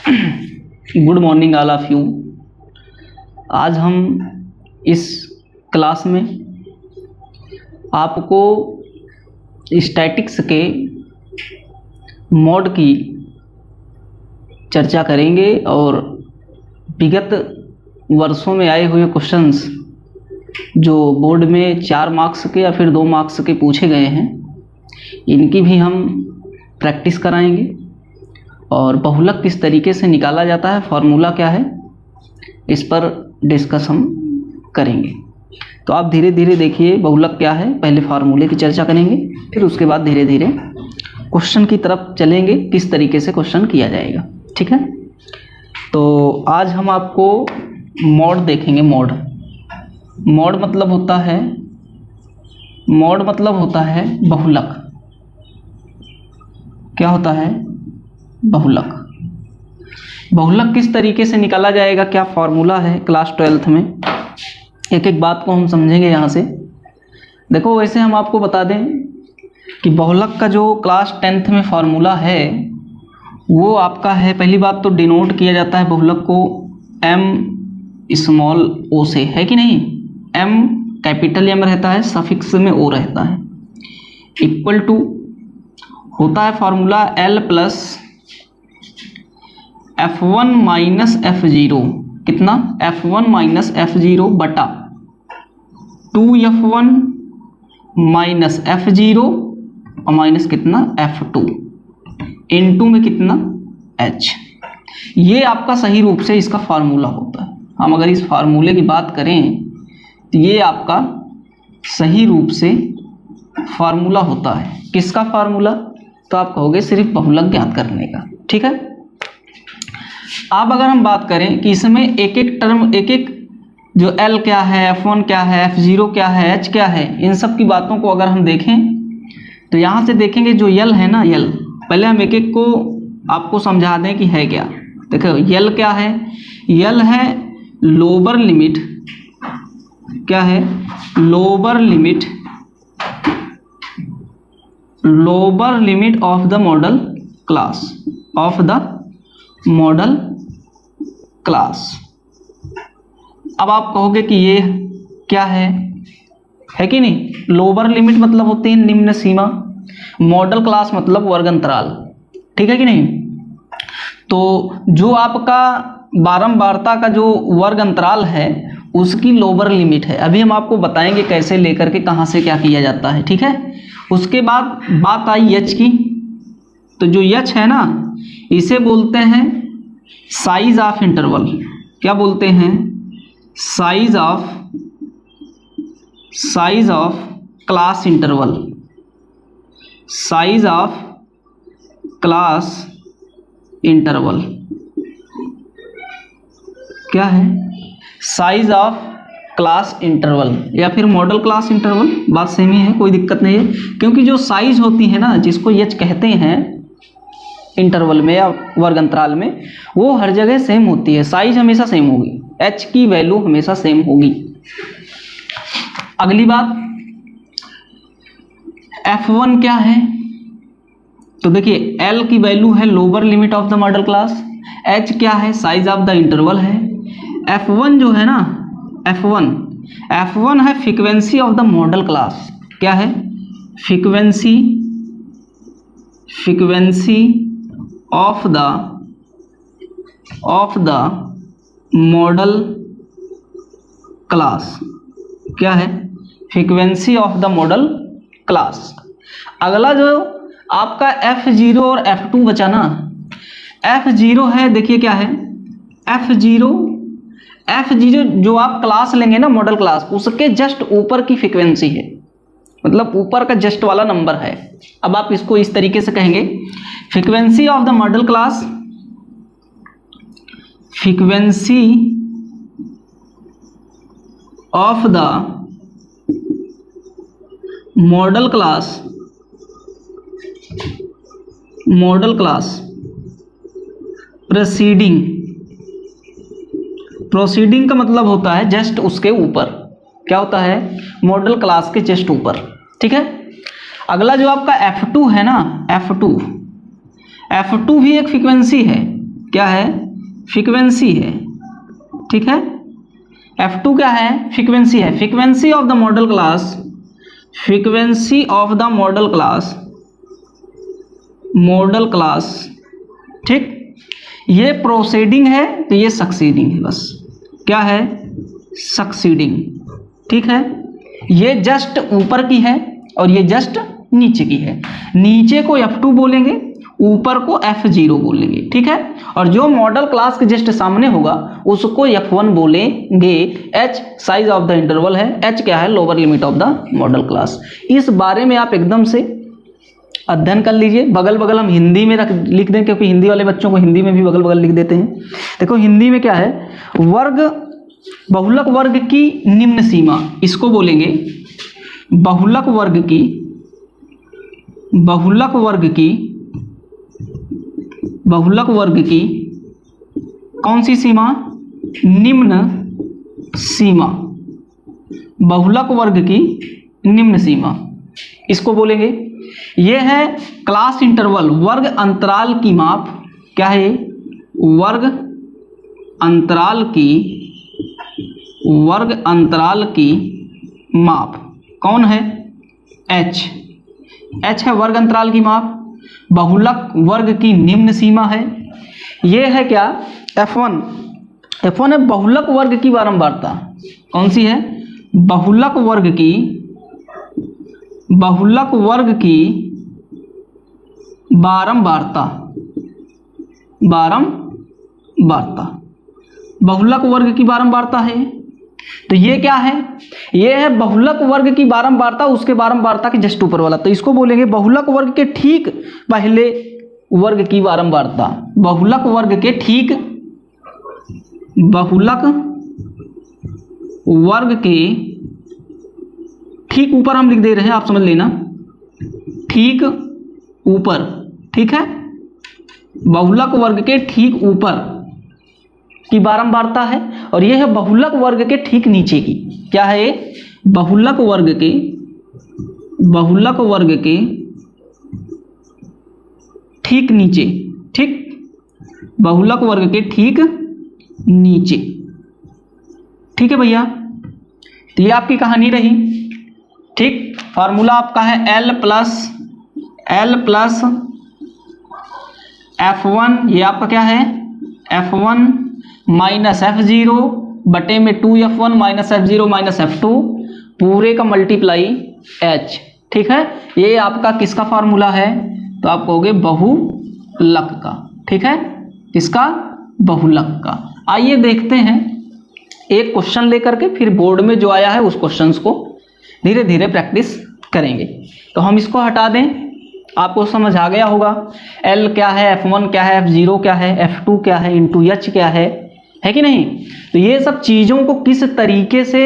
Good morning all of you. आज हम इस क्लास में आपको स्टैटिक्स के मॉड की चर्चा करेंगे और विगत वर्षों में आए हुए क्वेश्चंस जो बोर्ड में 4 मार्क्स के या फिर 2 मार्क्स के पूछे गए हैं, इनकी भी हम प्रैक्टिस कराएंगे और बहुलक किस तरीके से निकाला जाता है, फार्मूला क्या है, इस पर डिस्कस हम करेंगे। तो आप धीरे धीरे देखिए बहुलक क्या है, पहले फार्मूले की चर्चा करेंगे, फिर उसके बाद धीरे धीरे क्वेश्चन की तरफ चलेंगे, किस तरीके से क्वेश्चन किया जाएगा। ठीक है, तो आज हम आपको मॉड देखेंगे। मॉड मतलब होता है बहुलक। क्या होता है? बहुलक किस तरीके से निकाला जाएगा, क्या फार्मूला है, क्लास 12th में एक एक बात को हम समझेंगे। यहाँ से देखो, वैसे हम आपको बता दें कि बहुलक का जो क्लास 10th में फार्मूला है वो आपका है, पहली बात तो डिनोट किया जाता है बहुलक को m स्मॉल o से, है कि नहीं। m कैपिटल M रहता है, सफिक्स में o रहता है, इक्वल टू होता है formula L plus F1 minus F0, कितना F1 माइनस F0 बटा 2F1 माइनस F0 और माइनस कितना F2 इनटू में कितना H। ये आपका सही रूप से इसका फार्मूला होता है। हम अगर इस फार्मूले की बात करें तो ये आपका सही रूप से फार्मूला होता है। किसका फार्मूला? तो आप कहोगे सिर्फ बहुलक ज्ञात करने का। ठीक है, अब अगर हम बात करें कि इसमें एक एक टर्म, एक एक जो L क्या है, F1 क्या है, F0 क्या है, H क्या है, इन सब की बातों को अगर हम देखें तो यहाँ से देखेंगे जो L है ना, L पहले हम एक एक को आपको समझा दें कि है क्या। देखो L क्या है, L है लोअर लिमिट, क्या है lower limit of the model class, अब आप कहोगे कि ये क्या है कि नहीं। लोअर लिमिट मतलब होती है निम्न सीमा, मॉडल क्लास मतलब वर्ग अंतराल, ठीक है कि नहीं। तो जो आपका बारंबारता का जो वर्ग अंतराल है उसकी लोअर लिमिट है। अभी हम आपको बताएंगे कैसे लेकर के कहाँ से क्या किया जाता है। ठीक है, उसके बाद बात आई H की, तो जो H है ना इसे बोलते हैं साइज ऑफ इंटरवल। क्या बोलते हैं? Size of class interval, size of class interval क्या है? साइज ऑफ क्लास इंटरवल या फिर मॉडल क्लास इंटरवल, बात सेम ही है, कोई दिक्कत नहीं है। क्योंकि जो साइज होती है ना, जिसको H कहते हैं इंटरवल में या वर्ग अंतराल में, वो हर जगह सेम होती है, साइज हमेशा सेम होगी, H की वैल्यू हमेशा सेम होगी। अगली बात F1 क्या है? तो देखिए L की वैल्यू है lower limit of the model class, H क्या है? साइज ऑफ द इंटरवल है। F1 जो है ना, F1 है frequency of the model class. क्या है? Frequency of the model class. क्या है? Frequency of the model class. अगला जो आपका F0 और F2 बचा ना, F0 है, देखिए क्या है F0 जो आप क्लास लेंगे ना मॉडल क्लास, उसके जस्ट ऊपर की फ्रीक्वेंसी है, मतलब ऊपर का जस्ट वाला नंबर है। अब आप इसको इस तरीके से कहेंगे, frequency of the model class, frequency of the model class proceeding का मतलब होता है जस्ट उसके ऊपर। क्या होता है? मॉडल क्लास के जस्ट ऊपर। ठीक है, अगला जो आपका F2 है ना, F2 भी एक फ्रीक्वेंसी है, क्या है, फ्रीक्वेंसी है, ठीक है। F2 क्या है, फ्रीक्वेंसी है, frequency of the model class, frequency of the model class, model class, ठीक। ये प्रोसीडिंग है तो ये सक्सीडिंग है, बस क्या है, सक्सीडिंग, ठीक है। ये जस्ट ऊपर की है और ये जस्ट नीचे की है। नीचे को F2 बोलेंगे, ऊपर को F0 बोलेंगे, ठीक है। और जो मॉडल क्लास के जस्ट सामने होगा उसको F1 बोलेंगे। H size of the interval है, H क्या है, lower limit of the model class. इस बारे में आप एकदम से अध्ययन कर लीजिए। बगल बगल हम हिंदी में लिख दें, क्योंकि हिंदी वाले बच्चों को हिंदी में भी बगल बगल लिख देते हैं। देखो हिंदी में क्या है, वर्ग, बहुलक वर्ग की निम्न सीमा, इसको बोलेंगे बहुलक वर्ग की, बहुलक वर्ग की, बहुलक वर्ग की कौन सी सीमा, निम्न सीमा, बहुलक वर्ग की निम्न सीमा, इसको बोलेंगे। यह है क्लास इंटरवल, वर्ग अंतराल की माप, क्या है, वर्ग अंतराल की, वर्ग अंतराल की माप कौन है, H, H है वर्ग अंतराल की माप। बहुलक वर्ग की निम्न सीमा है, यह है क्या, F1, F1 है बहुलक वर्ग की बारंबारता, कौन सी है, बहुलक वर्ग की, बहुलक वर्ग की बारंबारता, बारंबारता, बहुलक वर्ग की बारंबारता है। तो ये क्या है, ये है बहुलक वर्ग की बारंबारता, उसके बारंबारता के जस्ट ऊपर वाला, तो इसको बोलेंगे बहुलक वर्ग के ठीक पहले वर्ग की बारंबारता, बहुलक वर्ग के ठीक, बहुलक वर्ग के ठीक ऊपर हम लिख दे रहे हैं, आप समझ लेना, ठीक ऊपर, ठीक है। बहुलक वर्ग के ठीक ऊपर की बारंबारता है, और यह है बहुलक वर्ग के ठीक नीचे की, क्या है ये, बहुलक वर्ग के, बहुलक वर्ग के ठीक नीचे, ठीक, बहुलक वर्ग के ठीक नीचे, ठीक है भैया। तो ये आपकी कहानी रही, ठीक। फार्मूला आपका है L प्लस F1, ये आपका क्या है, F1 माइनस F0 बटे में 2F1 minus F0 minus F2 पूरे का मल्टीप्लाई H, ठीक है। ये आपका किसका फार्मूला है, तो आप कहोगे बहुलक का, ठीक है, किसका, बहुलक का। आइए देखते हैं एक क्वेश्चन लेकर के, फिर बोर्ड में जो आया है उस क्वेश्चंस को धीरे धीरे प्रैक्टिस करेंगे। तो हम इसको हटा दें, आपको समझ आ गया होगा। L क्या है, F1 क्या है, F0 क्या है, F2 क्या है, इंटू H क्या है कि नहीं। तो ये सब चीज़ों को किस तरीके से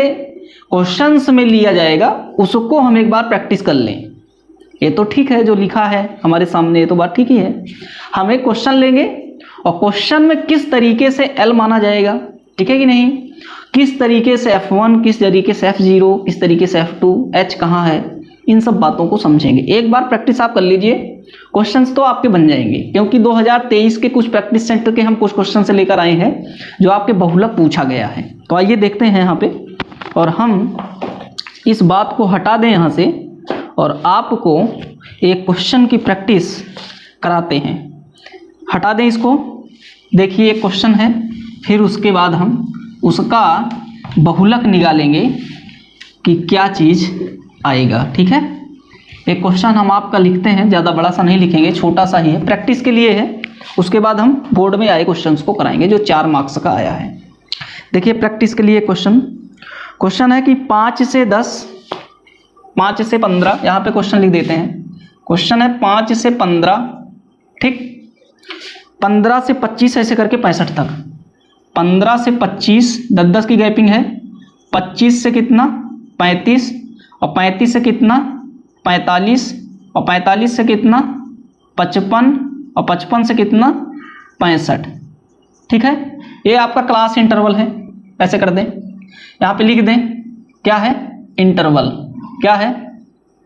क्वेश्चंस में लिया जाएगा उसको हम एक बार प्रैक्टिस कर लें। ये तो ठीक है जो लिखा है हमारे सामने, ये तो बात ठीक ही है। हम एक क्वेश्चन लेंगे और क्वेश्चन में किस तरीके से L माना जाएगा, ठीक है कि नहीं, किस तरीके से F1, किस तरीके से F0, किस तरीके से F2, H कहाँ है, इन सब बातों को समझेंगे। एक बार प्रैक्टिस आप कर लीजिए, क्वेश्चंस तो आपके बन जाएंगे, क्योंकि 2023 के कुछ प्रैक्टिस सेंटर के हम कुछ क्वेश्चन से लेकर आए हैं जो आपके बहुलक पूछा गया है। तो आइए देखते हैं यहाँ पे, और हम इस बात को हटा दें यहाँ से और आपको एक क्वेश्चन की प्रैक्टिस कराते हैं। हटा दें इसको, देखिए एक क्वेश्चन है, फिर उसके बाद हम उसका बहुलक निकालेंगे कि क्या चीज़ आएगा, ठीक है। एक क्वेश्चन हम आपका लिखते हैं, ज़्यादा बड़ा सा नहीं लिखेंगे, छोटा सा ही है, प्रैक्टिस के लिए है। उसके बाद हम बोर्ड में आए क्वेश्चंस को कराएंगे जो 4 मार्क्स का आया है। देखिए प्रैक्टिस के लिए क्वेश्चन है कि 5 से 10, 5 से 15, यहाँ पे क्वेश्चन लिख देते हैं। क्वेश्चन है 5 से 15, ठीक, 15 से 25 ऐसे करके 65 तक, 15 से 25, 10-10 की गैपिंग है, 25 से कितना 35, और 35 से कितना 45, और 45 से कितना 55, और 55 से कितना 65, ठीक है। ये आपका क्लास इंटरवल है, ऐसे कर दें, यहाँ पे लिख दें क्या है, इंटरवल, क्या है,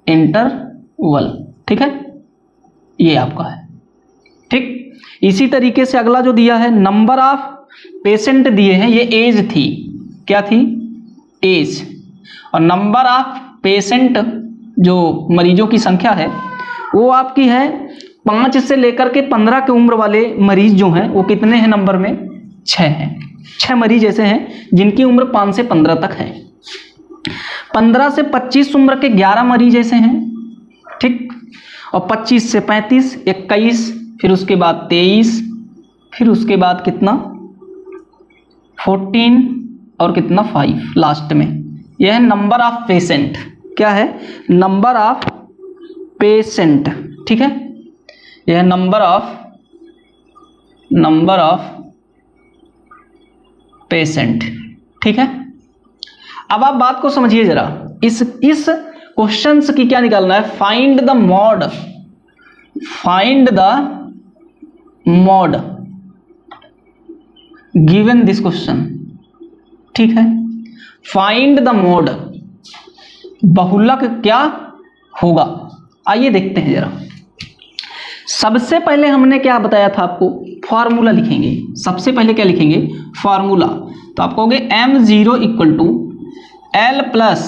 इंटरवल, ठीक है, ये आपका है, ठीक। इसी तरीके से अगला जो दिया है नंबर ऑफ पेशेंट दिए हैं, ये एज थी, क्या थी, एज, और नंबर ऑफ पेशेंट जो मरीजों की संख्या है वो आपकी है 5 से लेकर के 15 के उम्र वाले मरीज जो हैं वो कितने हैं नंबर में, 6 हैं। 6 मरीज ऐसे हैं जिनकी उम्र 5 से 15 तक है। 15 से 25 उम्र के 11 मरीज ऐसे हैं, ठीक, और 25 से 35 21, फिर उसके बाद 23, फिर उसके बाद कितना 14 और कितना 5 लास्ट में। यह है नंबर ऑफ पेशेंट, क्या है, नंबर ऑफ पेशेंट, ठीक है, यह नंबर ऑफ पेशेंट, ठीक है। अब आप बात को समझिए जरा, इस क्वेश्चन की क्या निकालना है, find the mod given this question, ठीक है। फाइंड द मॉड, बहुलक क्या होगा, आइए देखते हैं जरा। सबसे पहले हमने क्या बताया था आपको, फॉर्मूला लिखेंगे। सबसे पहले क्या लिखेंगे, फॉर्मूला। तो आप कहोगे m0 equal to l plus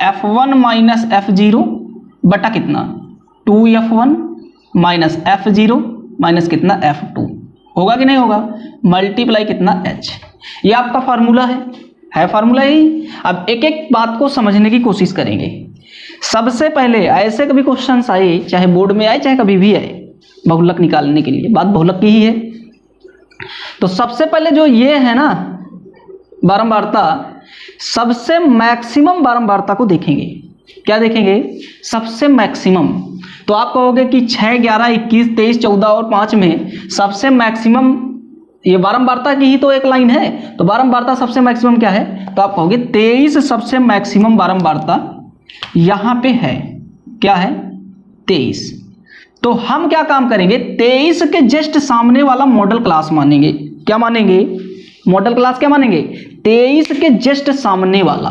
f1 minus f0 बटा कितना 2f1 माइनस f0 माइनस कितना f2, होगा कि नहीं होगा, मल्टीप्लाई कितना h। ये आपका फार्मूला है फार्मूला ही। अब एक एक बात को समझने की कोशिश करेंगे। सबसे पहले ऐसे कभी क्वेश्चंस आए, चाहे बोर्ड में आए चाहे कभी भी आए, बहुलक निकालने के लिए, बात बहुलक की ही है। तो सबसे पहले जो ये है ना बारंबारता, सबसे मैक्सिमम बारंबारता को देखेंगे। क्या देखेंगे, सबसे मैक्सिमम। तो आप कहोगे कि 6, 11, 21, 23, 14 और 5 में सबसे मैक्सिमम, ये बारंबारता की ही तो एक लाइन है, तो बारंबारता सबसे मैक्सिमम क्या है, तो आप कहोगे 23 सबसे मैक्सिमम बारंबारता यहां पे है, क्या है 23। तो हम क्या काम करेंगे, 23 के जस्ट सामने वाला मॉडल क्लास मानेंगे। क्या मानेंगे, मॉडल क्लास क्या मानेंगे, 23 के जस्ट सामने वाला।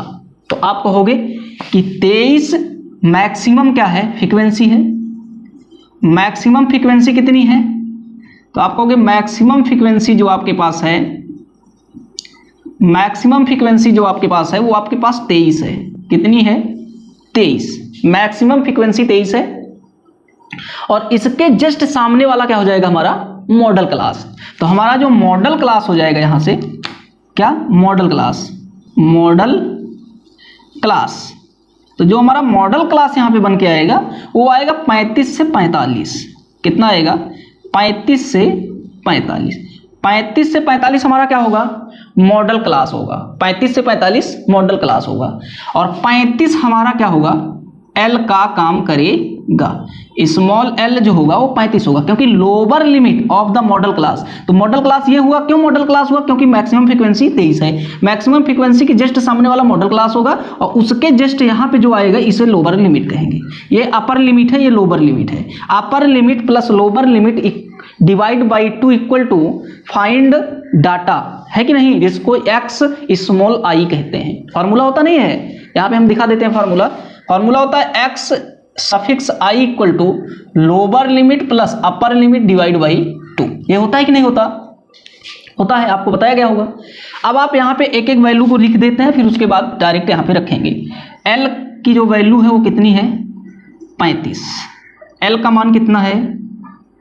तो आप कहोगे कि 23 मैक्सिमम क्या है, फ्रीक्वेंसी है। मैक्सिमम फ्रीक्वेंसी कितनी है, तो आप कहोगे मैक्सिमम फ्रीक्वेंसी जो आपके पास है, मैक्सिमम फ्रीक्वेंसी जो आपके पास है वो आपके पास 23 है। कितनी है, 23, मैक्सिमम फ्रीक्वेंसी 23 है। और इसके जस्ट सामने वाला क्या हो जाएगा, हमारा मॉडल क्लास। तो हमारा जो मॉडल क्लास हो जाएगा यहां से, क्या, मॉडल क्लास। तो जो हमारा मॉडल क्लास यहां पे बन के आएगा वो आएगा 35 से 45। कितना आएगा, 35 से 45। 35 से 45 हमारा क्या होगा, मॉडल क्लास होगा। 35 से 45 मॉडल क्लास होगा। और 35 हमारा क्या होगा, एल का काम करेगा। स्मॉल एल जो होगा वो 35 होगा, क्योंकि lower limit of the model class. तो मॉडल क्लास ये हुआ, क्यों मॉडल क्लास हुआ, क्योंकि मैक्सिमम फ्रीक्वेंसी 23 है। मैक्सिमम फ्रीक्वेंसी के जस्ट सामने वाला मॉडल क्लास होगा, और उसके जस्ट यहाँ पे जो आएगा इसे लोअर लिमिट कहेंगे। ये अपर लिमिट है, ये लोअर लिमिट है। Upper limit plus lower limit divide by 2 equal to find data, है कि नहीं, जिसको एक्स स्मॉल आई कहते हैं। फॉर्मूला होता नहीं है, यहाँ पे हम दिखा देते हैं फॉर्मूला। फॉर्मूला होता है X suffix I equal to lower limit plus upper limit divide by 2। ये होता है कि नहीं होता, होता है, आपको बताया गया होगा। अब आप यहाँ पे एक एक वैल्यू को लिख देते हैं, फिर उसके बाद डायरेक्ट यहाँ पे रखेंगे। एल की जो वैल्यू है वो कितनी है, 35। एल का मान कितना है,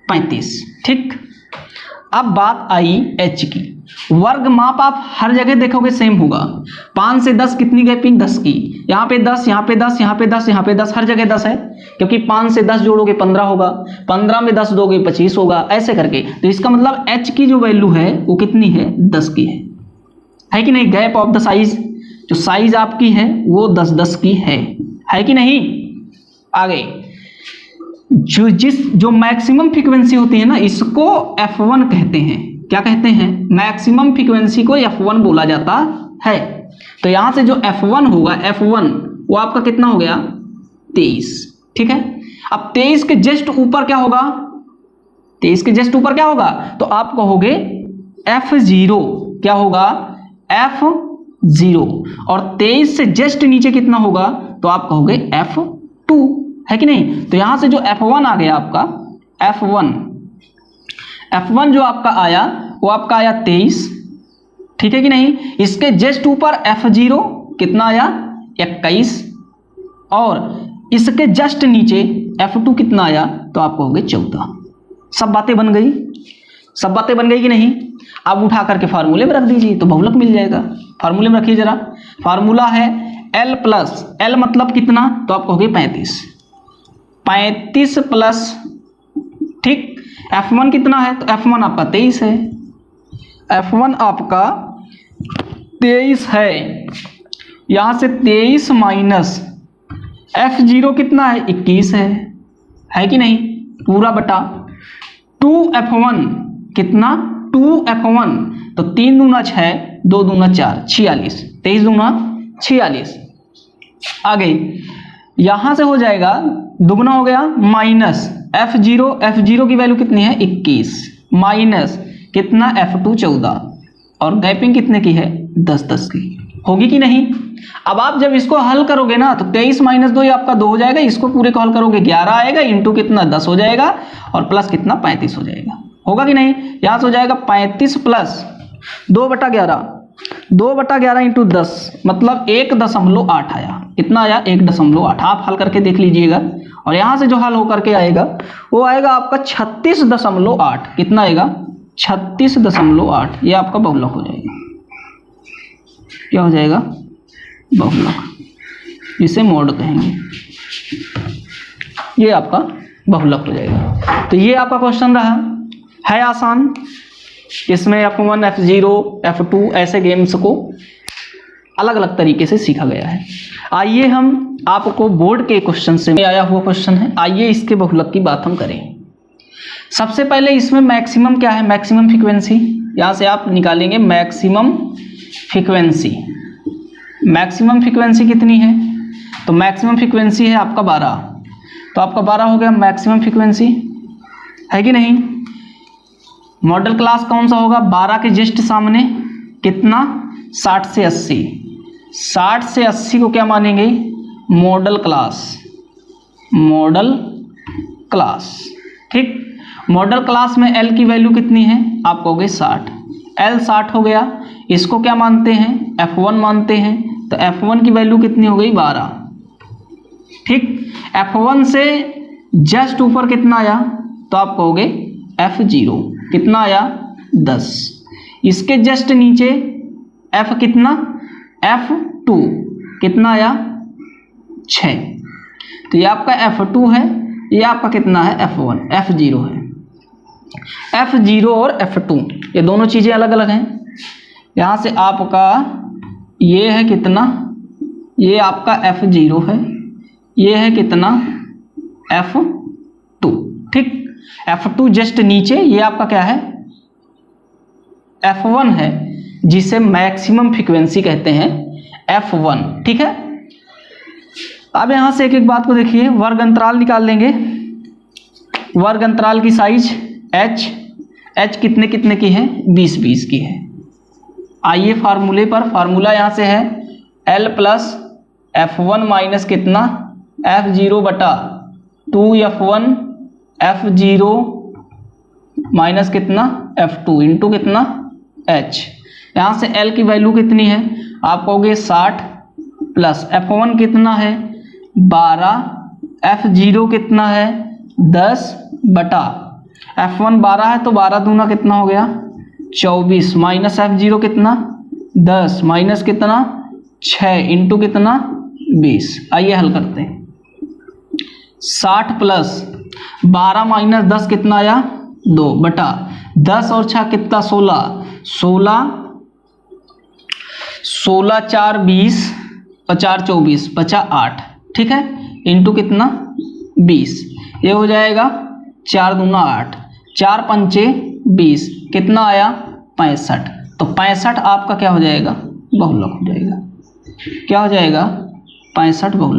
35, ठीक। अब बात आई एच की। वर्ग माप आप हर जगह देखोगे सेम होगा। 5 से 10 कितनी गैपिंग, 10 की। यहाँ पे 10, यहाँ पे 10, यहाँ पे 10, यहाँ पे 10, हर जगह 10 है, क्योंकि 5 से 10 जोड़ोगे 15 होगा, 15 में 10 दोगे 25 होगा, ऐसे करके। तो इसका मतलब एच की जो वैल्यू है वो कितनी है, 10 की है कि नहीं। गैप ऑफ द साइज, जो साइज आपकी है वो 10-10 की है कि नहीं। आगे जो मैक्सिमम फ्रीक्वेंसी होती है ना, इसको F1 कहते हैं। क्या कहते हैं, मैक्सिमम फ्रीक्वेंसी को F1 बोला जाता है। तो यहां से जो F1 होगा, F1 वो आपका कितना हो गया, 23, ठीक है। अब 23 के जस्ट ऊपर क्या होगा, 23 के जस्ट ऊपर क्या होगा, तो आप कहोगे F0। क्या होगा, F0। और 23 से जस्ट नीचे कितना होगा, तो आप कहोगे F2, है कि नहीं। तो यहां से जो F1 आ गया आपका, F1 F1 जो आपका आया वो आपका आया 23, ठीक है कि नहीं। इसके जस्ट ऊपर F0 कितना आया 21 और इसके जस्ट नीचे F2 कितना आया तो आपको हो गए 14। सब बातें बन गई, सब बातें बन गई कि नहीं। अब उठा करके फार्मूले में रख दीजिए तो बहुलक मिल जाएगा। फार्मूले में रखिए जरा, फार्मूला है L प्लस L मतलब कितना तो आपको हो गए 35 प्लस, ठीक। F1 कितना है तो F1 आपका 23 है, F1 आपका 23 है। यहाँ से 23 माइनस F0 कितना है 21 है कि नहीं, पूरा बटा 2F1 कितना 2F1 तो 3 दूना 6, 2 दूना 4, 46, 23 दूना 46। आगे यहाँ से हो जाएगा दुगना हो गया माइनस F0 की वैल्यू कितनी है 21 माइनस कितना F2 14 और गैपिंग कितने की है 10 की, होगी कि नहीं। अब आप जब इसको हल करोगे ना तो 23 माइनस 2 ये आपका 2 हो जाएगा, इसको पूरे को हल करोगे 11 आएगा, इंटू कितना 10 हो जाएगा और प्लस कितना 35 हो जाएगा, होगा कि नहीं। यहाँ से हो जाएगा 35 प्लस 2/11, 2/11 इंटू 10 मतलब 1.8 आया, कितना आया 1.8। आप हल करके देख लीजिएगा और यहाँ से जो हल होकर के आएगा वो आएगा आपका 36.8, कितना आएगा 36.8। ये आपका बहुलक हो जाएगा, क्या हो जाएगा बहुलक, इसे मोड कहेंगे, ये आपका बहुलक हो जाएगा। तो ये आपका क्वेश्चन रहा, है आसान। इसमें F1 F0 F2 ऐसे गेम्स को अलग अलग तरीके से सीखा गया है। आइए हम आपको बोर्ड के क्वेश्चन से आया हुआ क्वेश्चन है, आइए इसके बहुलक की बात हम करें। सबसे पहले इसमें मैक्सिमम क्या है, मैक्सिमम फ्रीक्वेंसी, यहाँ से आप निकालेंगे मैक्सिमम फ्रीक्वेंसी। मैक्सिमम फ्रीक्वेंसी कितनी है तो मैक्सिमम फ्रीक्वेंसी है आपका 12, तो आपका 12 हो गया मैक्सिमम फ्रीक्वेंसी, है कि नहीं। मॉडल क्लास कौन सा होगा, 12 के जस्ट सामने कितना 60 से 80, 60 से 80 को क्या मानेंगे मॉडल क्लास, मॉडल क्लास, ठीक। मॉडल क्लास में L की वैल्यू कितनी है आपको हो गई 60, L 60 हो गया, इसको क्या मानते हैं F1 मानते हैं, तो F1 की वैल्यू कितनी हो गई 12, ठीक। F1 से जस्ट ऊपर कितना आया तो आपको हो गए F0 कितना आया 10, इसके जस्ट नीचे F कितना F2 कितना आया 6, तो ये आपका F2 है, ये आपका कितना है F1 F0 है। F0 और F2 ये दोनों चीज़ें अलग अलग हैं। यहाँ से आपका ये है कितना, ये आपका F0 है, ये है कितना F2, ठीक। F2 जस्ट नीचे ये आपका क्या है F1 है, जिसे मैक्सिमम फ्रीक्वेंसी कहते हैं F1, ठीक है। अब यहाँ से एक एक बात को देखिए, वर्ग अंतराल निकाल लेंगे। वर्ग अंतराल की साइज h कितने कितने की है 20-20 की है। आइए फार्मूले पर, फार्मूला यहाँ से है L प्लस F1 माइनस कितना F0 बटा 2F1 F0 माइनस कितना F2 इंटू कितना h। यहाँ से L की वैल्यू कितनी है आप कहोगे 60 प्लस F1 कितना है 12, F0 कितना है 10 बटा F1 12 है तो 12 दूना कितना हो गया 24 माइनस F0 कितना 10 माइनस कितना 6 इंटू कितना 20। आइए हल करते हैं। 60 प्लस 12 माइनस 10 कितना आया 2 बटा 10 और 6 कितना 16 4 20 और 4 24 बचा 8, ठीक है, इंटू कितना 20। ये हो जाएगा 4 दूना 8, 4 पंचे 20 कितना आया 65। तो 65 आपका क्या हो जाएगा बहुलक हो जाएगा, क्या हो जाएगा 65 बहुलक।